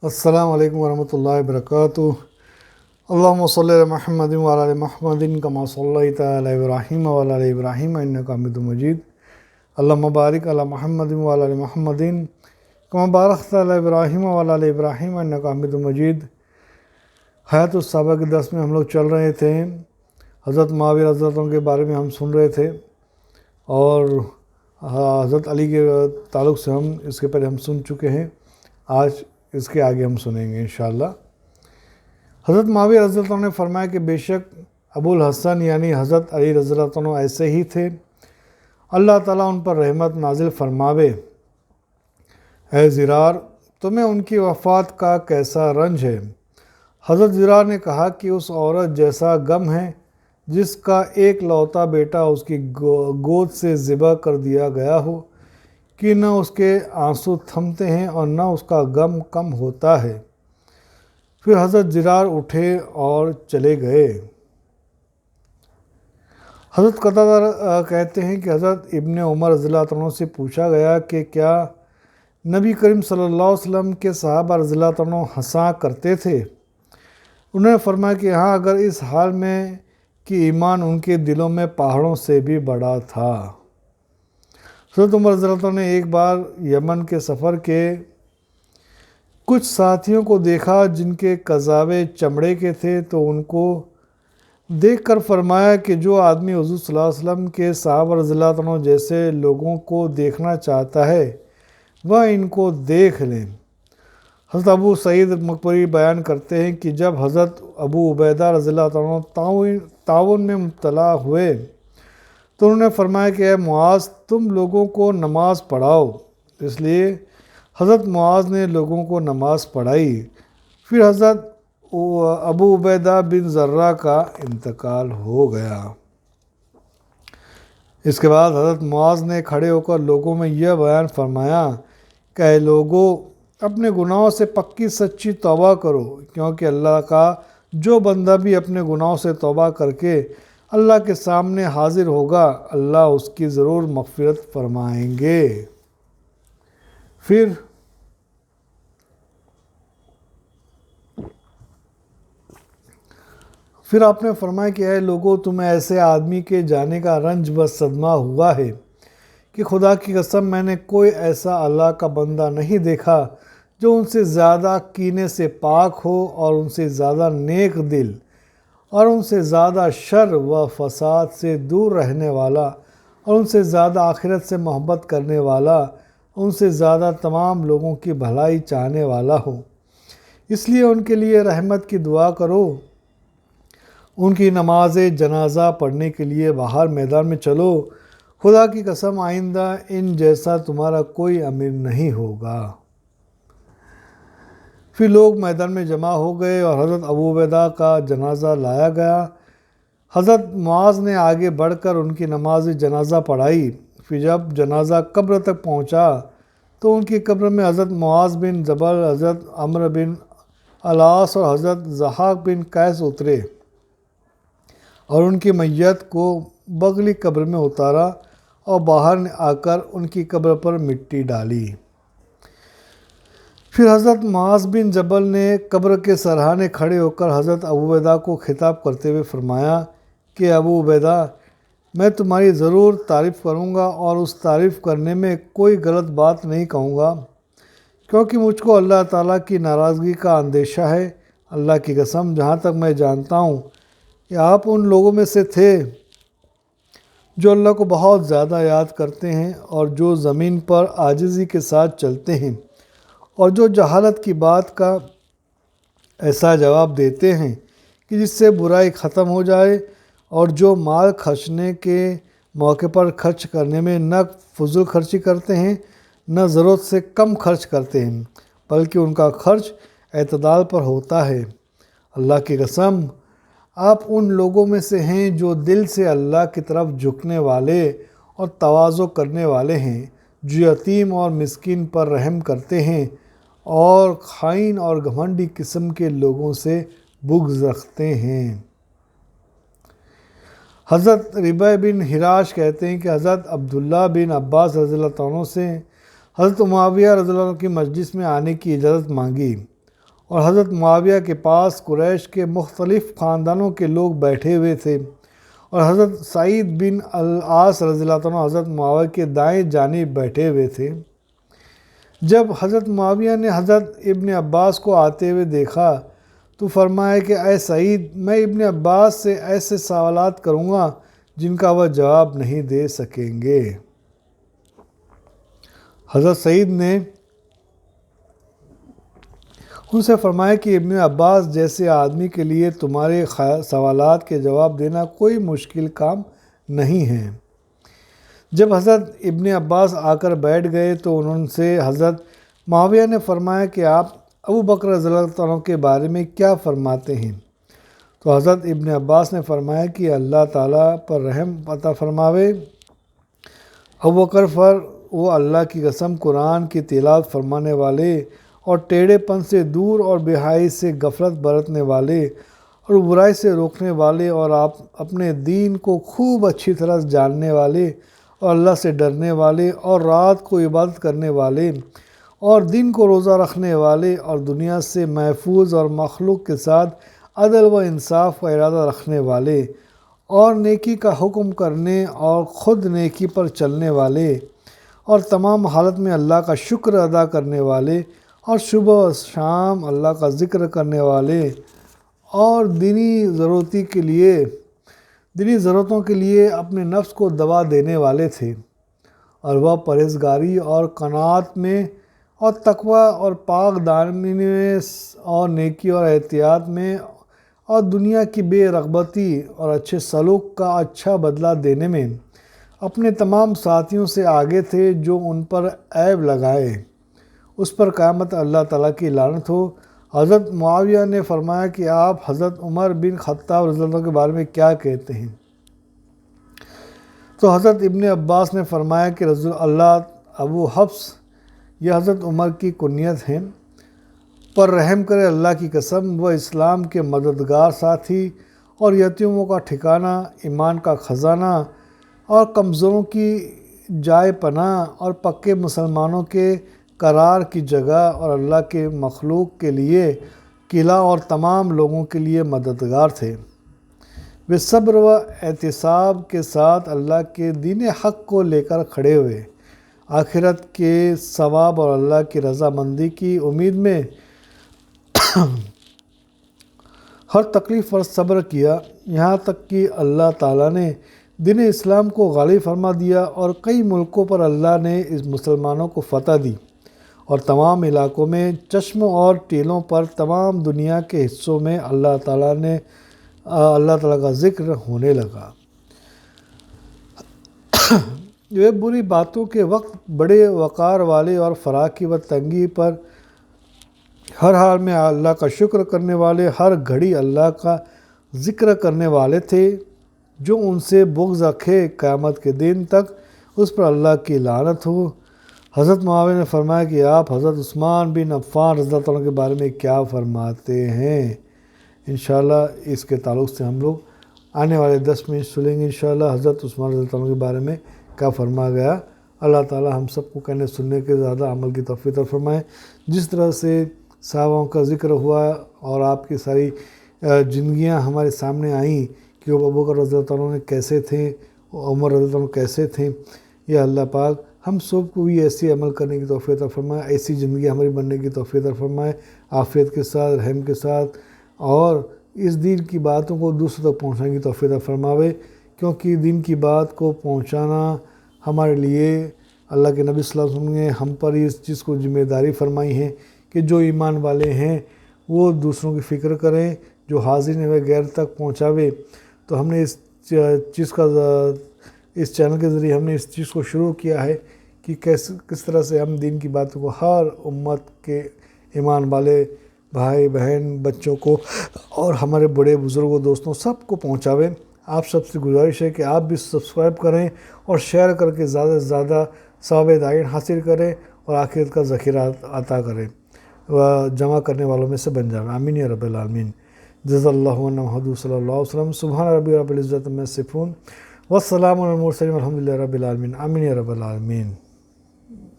अस्सलाम वालेकुम वरहमतुल्लाहि वबरकातुहू। अल्लाहुम्मा सल्लि अला मुहम्मदिन व अला आलि मुहम्मदिन कमा सल्लैता अला इब्राहीम व अला आलि इब्राहीम इन्नका हमीदुम मजीद। अल्लाहुम्मा बारिक अला मुहम्मदिन व अला आलि मुहम्मदिन कमा बारकता अला इब्राहीम व अला आलि इब्राहीम इन्नका हमीदुम मजीद। हयातुस सहाबा के दर्स में हम लोग चल रहे थे। हज़रत मुआविया रज़ियल्लाहु अन्हु के बारे में हम सुन रहे थे और हज़रत अली के ताल्लुक़ से हम इसके पहले हम सुन चुके हैं। आज इसके आगे हम सुनेंगे इंशाअल्लाह। हज़रत मुआविया रज़ियल्लाहु अन्हु ने फरमाया कि बेशक अबुल हसन यानी हज़रत अली रज़ियल्लाहु अन्हु ऐसे ही थे, अल्लाह ताला उन पर रहमत नाजिल फरमावे। ऐ ज़िरार, तुम्हें उनकी वफ़ात का कैसा रंज है। हज़रत ज़िरार ने कहा कि उस औरत जैसा गम है जिसका एक लौता बेटा उसकी गोद से ज़िबा कर दिया गया हो कि न उसके आंसू थमते हैं और न उसका गम कम होता है। फिर हज़रत ज़िरार उठे और चले गए। हज़रत कतादा कहते हैं कि हज़रत इब्ने उमर रज़ियल्लाहु अन्हु से पूछा गया कि क्या नबी करीम सल्लल्लाहु अलैहि वसल्लम के सहाबा रज़ियल्लाहु अन्हु हंसा करते थे। उन्होंने फरमाया कि हाँ, अगर इस हाल में कि ईमान उनके दिलों में पहाड़ों से भी बड़ा था। हज़रत उमर रज़ियल्लाहु अन्हु ने एक बार यमन के सफ़र के कुछ साथियों को देखा जिनके कज़ावे चमड़े के थे, तो उनको देखकर फरमाया कि जो आदमी हुज़ूर सल्लल्लाहु अलैहि वसल्लम के सहाबा रज़ियल्लाहु अन्हु जैसे लोगों को देखना चाहता है वह इनको देख लें। हज़रत अबू सईद मकबरी बयान करते हैं कि जब हज़रत अबू उबैदा रज़ियल्लाहु अन्हु ताउन में मुब्तला हुए तो उन्होंने फरमाया कि ऐ मुआज़, तुम लोगों को नमाज़ पढ़ाओ। इसलिए हज़रत मुआज़ ने लोगों को नमाज़ पढ़ाई। फिर हज़रत अबू उबैदा बिन ज़र्रा का इंतकाल हो गया। इसके बाद हज़रत मुआज़ ने खड़े होकर लोगों में यह बयान फरमाया कि ऐ लोगों, अपने गुनाहों से पक्की सच्ची तौबा करो, क्योंकि अल्लाह का जो बंदा भी अपने गुनाहों से तौबा करके अल्लाह के सामने हाजिर होगा, अल्लाह उसकी ज़रूर मग़फ़िरत फरमाएंगे। फिर आपने फरमाया कि ऐ लोगों, तुम्हें ऐसे आदमी के जाने का रंज व सदमा हुआ है कि खुदा की कसम मैंने कोई ऐसा अल्लाह का बंदा नहीं देखा जो उनसे ज़्यादा कीने से पाक हो और उनसे ज़्यादा नेक दिल और उनसे ज़्यादा शर व फसाद से दूर रहने वाला और उनसे ज़्यादा आखिरत से मोहब्बत करने वाला, उनसे ज़्यादा तमाम लोगों की भलाई चाहने वाला हो। इसलिए उनके लिए रहमत की दुआ करो। उनकी नमाज जनाजा पढ़ने के लिए बाहर मैदान में चलो। खुदा की कसम आइंदा इन जैसा तुम्हारा कोई अमीर नहीं होगा। फिर लोग मैदान में जमा हो गए और हज़रत अबू उबैदा का जनाजा लाया गया। हज़रत मुआज़ ने आगे बढ़कर उनकी नमाज जनाजा पढ़ाई। फिर जब जनाजा कब्र तक पहुंचा तो उनकी कब्र में हज़रत मुआज़ बिन जबल, हज़रत अम्र बिन अलास और हज़रत ज़हाक बिन कैस उतरे और उनकी मैयत को बगली कब्र में उतारा और बाहर आकर उनकी कब्र पर मिट्टी डाली। फिर हज़रत मुआज़ बिन जबल ने कब्र के सरहाने खड़े होकर हज़रत अबू उबैदा को खिताब करते हुए फरमाया कि अबू उबैदा, मैं तुम्हारी ज़रूर तारीफ़ करूँगा और उस तारीफ़ करने में कोई गलत बात नहीं कहूँगा, क्योंकि मुझको अल्लाह ताला की नाराज़गी का अंदेशा है। अल्लाह की कसम, जहाँ तक मैं जानता हूँ कि आप उन लोगों में से थे जो अल्लाह को बहुत ज़्यादा याद करते हैं और जो ज़मीन पर आजिज़ी के साथ चलते हैं और जो जहालत की बात का ऐसा जवाब देते हैं कि जिससे बुराई ख़त्म हो जाए और जो माल खर्चने के मौके पर खर्च करने में न फजूल खर्ची करते हैं न ज़रूरत से कम खर्च करते हैं, बल्कि उनका खर्च एतदाल पर होता है। अल्लाह की कसम, आप उन लोगों में से हैं जो दिल से अल्लाह की तरफ झुकने वाले और तवाज़ो करने वाले हैं, जो यतीम और मिस्कीन पर रहम करते हैं और खाइन और घमंडी किस्म के लोगों से बुग़्ज़ रखते हैं। हज़रत रिबा बिन हिराश कहते हैं कि हज़रत अब्दुल्ला बिन अब्बास रज़ियल्लाहु अन्हु से हज़रत मुआविया रज़ियल्लाहु अन्हु की मजलिस में आने की इजाज़त मांगी। اور حضرت معاویہ کے پاس قریش کے مختلف خاندانوں کے لوگ بیٹھے ہوئے تھے، اور حضرت سعید بن العاص رضی اللہ عنہ حضرت معاویہ کے دائیں جانب بیٹھے ہوئے تھے۔ جب حضرت معاویہ نے حضرت ابن عباس کو آتے ہوئے دیکھا تو فرمایا کہ اے سعید، میں ابن عباس سے ایسے سوالات کروں گا جن کا وہ جواب نہیں دے سکیں گے۔ حضرت سعید نے ان سے فرمایا کہ ابن عباس جیسے آدمی کے لیے تمہارے سوالات کے جواب دینا کوئی مشکل کام نہیں ہے۔ جب حضرت ابن عباس آ کر بیٹھ گئے تو انہوں سے حضرت معاویہ نے فرمایا کہ آپ ابو بکر رضی اللہ عنہ کے بارے میں کیا فرماتے ہیں؟ تو حضرت ابن عباس نے فرمایا کہ اللہ تعالیٰ پر رحم عطا فرماوے، ابو بکر پر وہ اللہ کی قسم قرآن کی تلاوت فرمانے والے اور ٹیڑھے پن سے دور اور بے-حیائی سے غفلت برتنے والے اور برائی سے روکنے والے اور آپ اپنے دین کو خوب اچھی طرح جاننے والے اور اللہ سے ڈرنے والے اور رات کو عبادت کرنے والے اور دن کو روزہ رکھنے والے اور دنیا سے محفوظ اور مخلوق کے ساتھ عدل و انصاف کا ارادہ رکھنے والے اور نیکی کا حکم کرنے اور خود نیکی پر چلنے والے اور تمام حالت میں اللہ کا شکر ادا کرنے والے اور صبح و شام اللہ کا ذکر کرنے والے اور دینی ضرورتوں کے لیے اپنے نفس کو دبا دینے والے تھے، اور وہ پرہیزگاری اور قناعت میں اور تقوی اور پاک دامنی میں اور نیکی اور احتیاط میں اور دنیا کی بے رغبتی اور اچھے سلوک کا اچھا بدلہ دینے میں اپنے تمام ساتھیوں سے آگے تھے۔ جو ان پر عیب لگائے اس پر قیامت اللہ تعالیٰ کی لعنت ہو۔ حضرت معاویہ نے فرمایا کہ آپ حضرت عمر بن خطاب رضی اللہ عنہ کے بارے میں کیا کہتے ہیں؟ تو حضرت ابن عباس نے فرمایا کہ رضی اللہ ابو حفص، یہ حضرت عمر کی کنیت ہیں، پر رحم کرے اللہ کی قسم، وہ اسلام کے مددگار ساتھی اور یتیموں کا ٹھکانہ، ایمان کا خزانہ اور کمزوروں کی جائے پناہ اور پکے مسلمانوں کے قرار کی جگہ اور اللہ کے مخلوق کے لیے قلعہ اور تمام لوگوں کے لیے مددگار تھے۔ وہ صبر و احتساب کے ساتھ اللہ کے دین حق کو لے کر کھڑے ہوئے، آخرت کے ثواب اور اللہ کی رضامندی کی امید میں ہر تکلیف پر صبر کیا، یہاں تک کہ اللہ تعالیٰ نے دین اسلام کو غالب فرما دیا اور کئی ملکوں پر اللہ نے اس مسلمانوں کو فتح دی، اور تمام علاقوں میں چشموں اور ٹیلوں پر تمام دنیا کے حصوں میں اللہ تعالیٰ کا ذکر ہونے لگا۔ یہ بری باتوں کے وقت بڑے وقار والے اور فراقی و تنگی پر ہر حال میں اللہ کا شکر کرنے والے، ہر گھڑی اللہ کا ذکر کرنے والے تھے۔ جو ان سے بغض رکھے قیامت کے دن تک اس پر اللہ کی لعنت ہو۔ حضرت معاویہ نے فرمایا کہ آپ حضرت عثمان بن عفان رضی اللہ عنہ کے بارے میں کیا فرماتے ہیں؟ انشاءاللہ اس کے تعلق سے ہم لوگ آنے والے 10 منٹ سنیں گے انشاءاللہ حضرت عثمان رضی اللہ عنہ کے بارے میں کیا فرمایا گیا۔ اللہ تعالی ہم سب کو کہنے سننے کے زیادہ عمل کی توفیق عطا فرمائے۔ جس طرح سے صحابہ کا ذکر ہوا اور آپ کی ساری زندگیاں ہمارے سامنے آئیں کہ وہ ابو بکر رضی اللہ عنہ نے کیسے تھے، عمر رضی اللہ عنہ کیسے تھے، یہ اللہ پاک ہم سب کو بھی ایسی عمل کرنے کی توفیق عطا فرمائے، ایسی زندگی ہماری بننے کی توفیق عطا فرمائے، عافیت کے ساتھ، رحم کے ساتھ، اور اس دین کی باتوں کو دوسروں تک پہنچانے کی توفیق عطا فرماوے، کیونکہ دین کی بات کو پہنچانا ہمارے لیے اللہ کے نبی صلی اللہ علیہ وسلم نے ہم پر اس چیز کو ذمہ داری فرمائی ہے کہ جو ایمان والے ہیں وہ دوسروں کی فکر کریں، جو حاضر ہیں وہ غیر تک پہنچاوے۔ تو ہم نے اس چینل کے ذریعے ہم نے اس چیز کو شروع کیا ہے کہ کس طرح سے ہم دین کی باتوں کو ہر امت کے ایمان والے بھائی بہن بچوں کو اور ہمارے بڑے بزرگوں دوستوں سب کو پہنچاویں۔ آپ سب سے گزارش ہے کہ آپ بھی سبسکرائب کریں اور شیئر کر کے زیادہ سے زیادہ ثواب داعین حاصل کریں اور آخرت کا ذخیرہ عطا کریں، جمع کرنے والوں میں سے بن جائیں۔ آمین یا رب العالمین۔ جزا اللہ عنا محمد صلی اللہ علیہ وسلم۔ سبحان ربی رب العزت عما یصفون والسلام علی المرسلین والحمد للہ رب العالمین۔ آمین یا رب العالمین۔